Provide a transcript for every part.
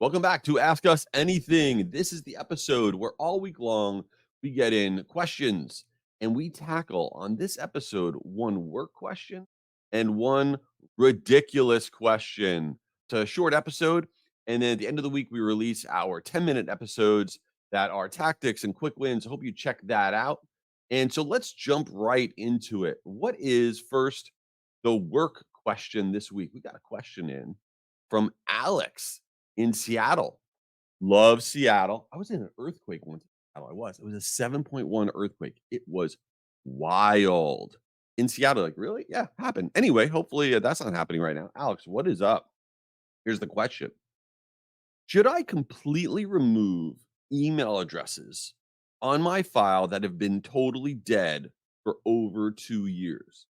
Welcome back to Ask Us Anything. This is the episode where all week long we get in questions and we tackle on this episode one work question and one ridiculous question. It's a short episode. And then at the end of the week, we release our 10-minute episodes that are tactics and quick wins. Hope you check that out. And so let's jump right into it. What is first the work question this week? We got a question in from Alex in Seattle. Love Seattle. I was in an earthquake once in Seattle. I was. It was a 7.1 earthquake. It was wild. In Seattle, like, really? Yeah, happened. Anyway, hopefully that's not happening right now. Alex, what is up? Here's the question. Should I completely remove email addresses on my file that have been totally dead for over 2 years?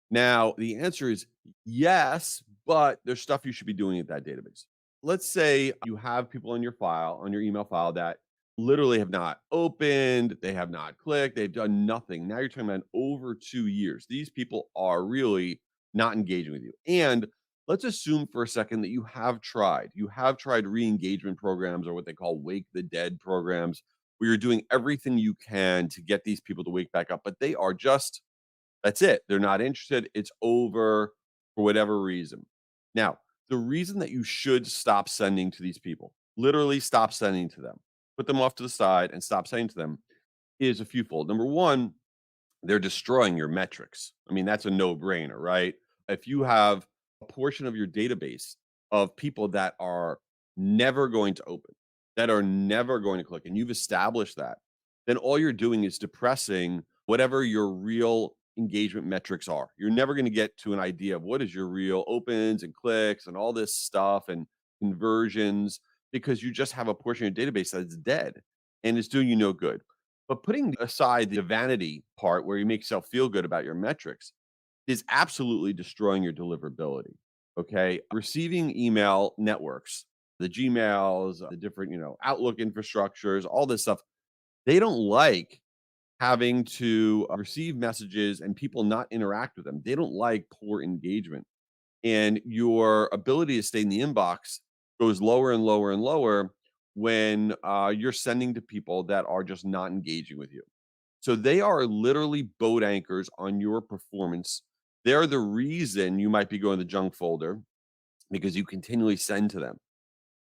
Now, the answer is yes, but there's stuff you should be doing at that database. Let's say you have people in your file, on your email file that literally have not opened, they have not clicked, they've done nothing. Now you're talking about over 2 years. These people are really not engaging with you. And let's assume for a second that you have tried re-engagement programs or what they call wake the dead programs, where you're doing everything you can to get these people to wake back up, but they are just that's it. They're not interested. It's over for whatever reason. Now, the reason that you should stop sending to these people, literally stop sending to them, put them off to the side and stop sending to them is a few fold. Number one, they're destroying your metrics. I mean, that's a no brainer, right? If you have a portion of your database of people that are never going to open, that are never going to click, and you've established that, then all you're doing is depressing whatever your real engagement metrics are. You're never going to get to an idea of what is your real opens and clicks and all this stuff and conversions because you just have a portion of your database that's dead and it's doing you no good. But putting aside the vanity part where you make yourself feel good about your metrics is absolutely destroying your deliverability. Okay. Receiving email networks, the Gmails, the different, Outlook infrastructures, all this stuff, they don't like having to receive messages and people not interact with them. They don't like poor engagement. And your ability to stay in the inbox goes lower and lower and lower when you're sending to people that are just not engaging with you. So they are literally boat anchors on your performance. They're the reason you might be going to the junk folder because you continually send to them.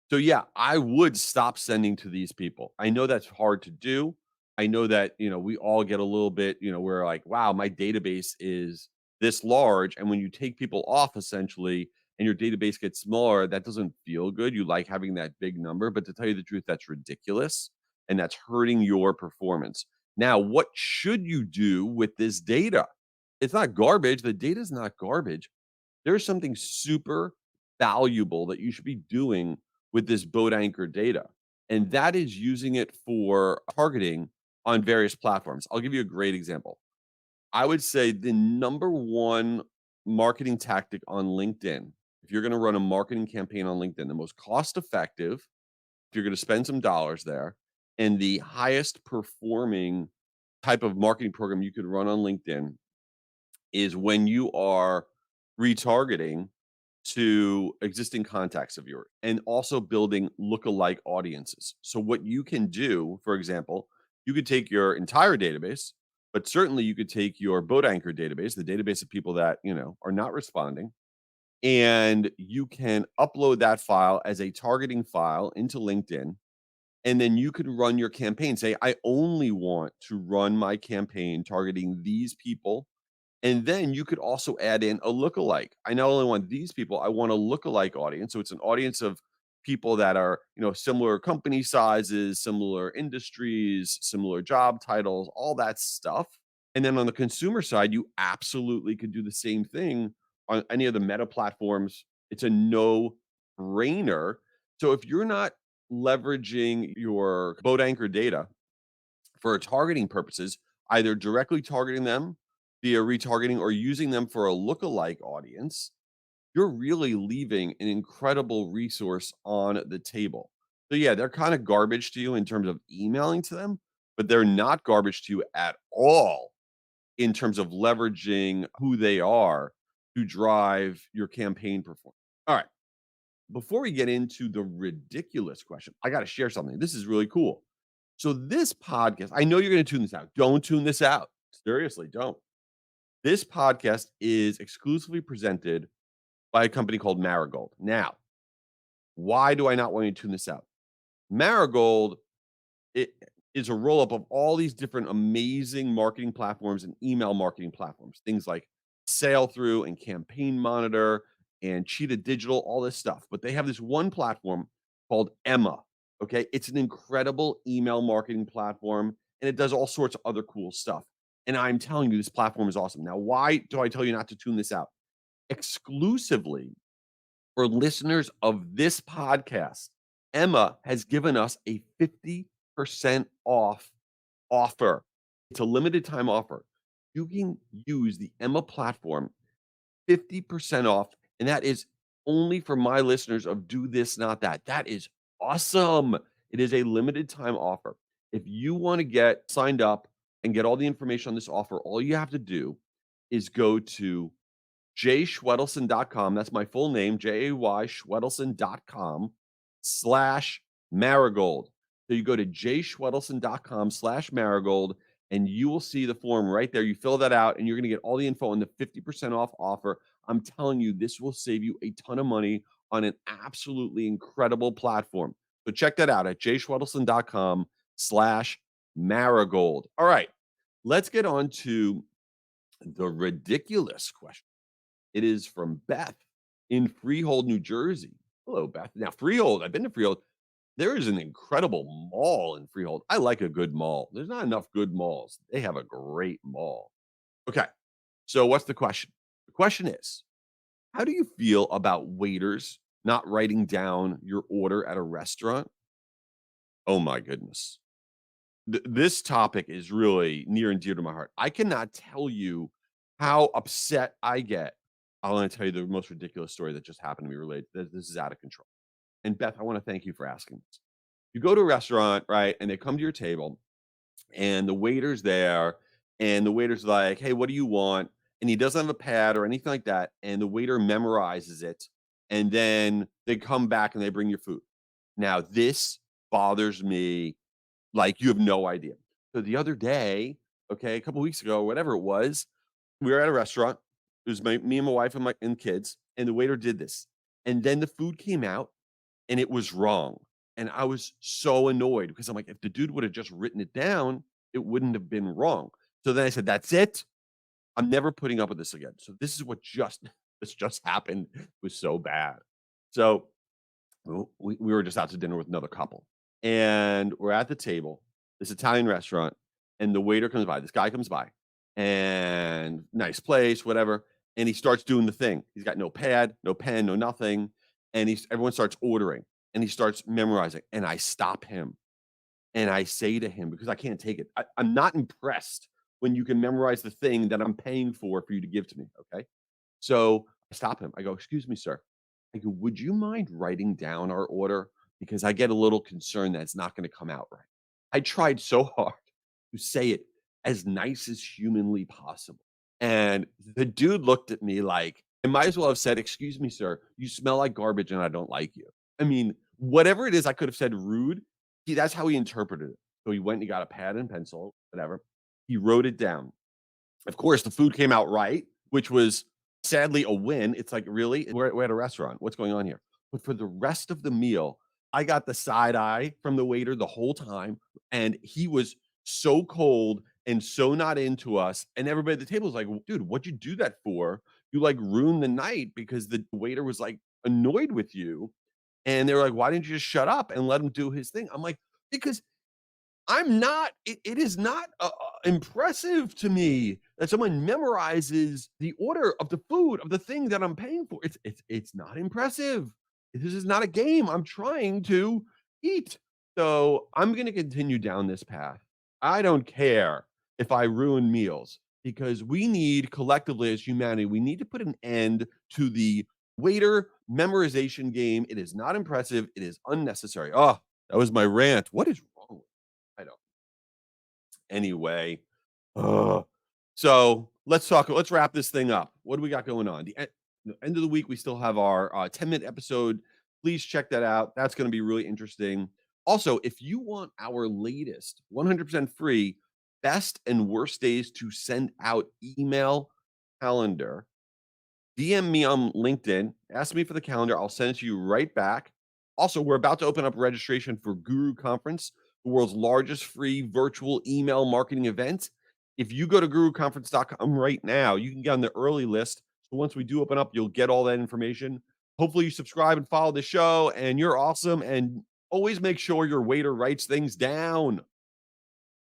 So yeah, I would stop sending to these people. I know that's hard to do. I know that, we all get a little bit, we're like, wow, my database is this large. And when you take people off essentially and your database gets smaller, that doesn't feel good. You like having that big number, but to tell you the truth, that's ridiculous and that's hurting your performance. Now, what should you do with this data? It's not garbage. The data is not garbage. There's something super valuable that you should be doing with this boat anchor data. And that is using it for targeting on various platforms. I'll give you a great example. I would say the number one marketing tactic on LinkedIn, if you're going to run a marketing campaign on LinkedIn, the most cost effective, if you're going to spend some dollars there, and the highest performing type of marketing program you could run on LinkedIn is when you are retargeting to existing contacts of yours and also building lookalike audiences. So, what you can do, for example, you could take your entire database, but certainly you could take your boat anchor database, the database of people that, are not responding, and you can upload that file as a targeting file into LinkedIn. And then you can run your campaign. Say, I only want to run my campaign targeting these people and then you could also add in a lookalike. I not only want these people, I want a lookalike audience. So it's an audience of people that are, similar company sizes, similar industries, similar job titles, all that stuff. And then on the consumer side, you absolutely could do the same thing on any of the meta platforms. It's a no brainer. So if you're not leveraging your boat anchor data for targeting purposes, either directly targeting them via retargeting or using them for a lookalike audience, you're really leaving an incredible resource on the table. So yeah, they're kind of garbage to you in terms of emailing to them, but they're not garbage to you at all in terms of leveraging who they are to drive your campaign performance. All right. before we get into the ridiculous question, I got to share something. This is really cool. So, this podcast, I know you're going to tune this out. Don't tune this out. Seriously, don't. This podcast is exclusively presented by a company called Marigold. Now, why do I not want you to tune this out? Marigold it is a roll up of all these different amazing marketing platforms and email marketing platforms, things like Sale Through and Campaign Monitor and Cheetah Digital, all this stuff. But they have this one platform called Emma. Okay. It's an incredible email marketing platform and it does all sorts of other cool stuff. And I'm telling you, this platform is awesome. Now, why do I tell you not to tune this out? Exclusively for listeners of this podcast, Emma has given us a 50% off offer. It's a limited time offer. You can use the Emma platform 50% off, and that is only for my listeners of Do This, Not That. That is awesome. It is a limited time offer. If you want to get signed up and get all the information on this offer, all you have to do is go to jayschwedelson.com. That's my full name, Jay Schwedelson.com slash marigold. So you go to jayschwedelson.com slash marigold and you will see the form right there. You fill that out and you're going to get all the info on the 50% off offer. I'm telling you, this will save you a ton of money on an absolutely incredible platform. So check that out at jayschwedelson.com slash marigold. All right, let's get on to the ridiculous question. It is from Beth in Freehold, New Jersey. Hello, Beth. Now, Freehold, I've been to Freehold. There is an incredible mall in Freehold. I like a good mall. There's not enough good malls. They have a great mall. Okay. So, what's the question? The question is, how do you feel about waiters not writing down your order at a restaurant? Oh, my goodness. This topic is really near and dear to my heart. I cannot tell you how upset I get. I want to tell you the most ridiculous story that just happened to me related. This is out of control. And Beth, I want to thank you for asking this. You go to a restaurant, right? And they come to your table and the waiter's there and the waiter's like, "Hey, what do you want?" And he doesn't have a pad or anything like that. And the waiter memorizes it. And then they come back and they bring your food. Now, this bothers me like, you have no idea. So the other day, okay, a couple weeks ago, whatever it was, we were at a restaurant. It was me and my wife and my and kids, and the waiter did this. And then the food came out and it was wrong. And I was so annoyed because I'm like, if the dude would have just written it down, it wouldn't have been wrong. So then I said, that's it. I'm never putting up with this again. So this is what just this just happened. It was so bad. So we were just out to dinner with another couple, and we're at the table, this Italian restaurant, and the waiter comes by. This guy comes by, and nice place, whatever. And he starts doing the thing. He's got no pad, no pen, no nothing. And everyone starts ordering, and he starts memorizing. And I stop him, and I say to him because I can't take it. I'm not impressed when you can memorize the thing that I'm paying for you to give to me. Okay, so I stop him. I go, "Excuse me, sir." I go, "Would you mind writing down our order? Because I get a little concerned that it's not gonna come out right." I tried so hard to say it as nice as humanly possible. And the dude looked at me like, I might as well have said, "Excuse me, sir, you smell like garbage and I don't like you." I mean, whatever it is I could have said rude, that's how he interpreted it. So he went and he got a pad and pencil, whatever. He wrote it down. Of course, the food came out right, which was sadly a win. It's like, really? We're at a restaurant. What's going on here? But for the rest of the meal, I got the side eye from the waiter the whole time. And he was so cold and so not into us. And everybody at the table was like, "Dude, what'd you do that for? You like ruined the night because the waiter was like annoyed with you." And they were like, "Why didn't you just shut up and let him do his thing?" I'm like, because I'm not it is not, impressive to me that someone memorizes the order of the food, of the thing that I'm paying for. It's not impressive. This is not a game. I'm trying to eat. So, I'm gonna continue down this path. I don't care if I ruin meals because we need collectively as humanity, we need to put an end to the waiter memorization game. It is not impressive. It is unnecessary. Oh, that was my rant. What is wrong with I don't anyway. Ugh. So let's wrap this thing up. What do we got going on? The end of the week, we still have our 10-minute episode Please check that out. That's going to be really interesting. Also, if you want our latest 100% free best and worst days to send out email calendar, DM me on LinkedIn, ask me for the calendar. I'll send it to you right back. Also, we're about to open up registration for Guru Conference, the world's largest free virtual email marketing event. If you go to guruconference.com right now, you can get on the early list. So once we do open up, you'll get all that information. Hopefully, you subscribe and follow the show, and you're awesome. And always make sure your waiter writes things down.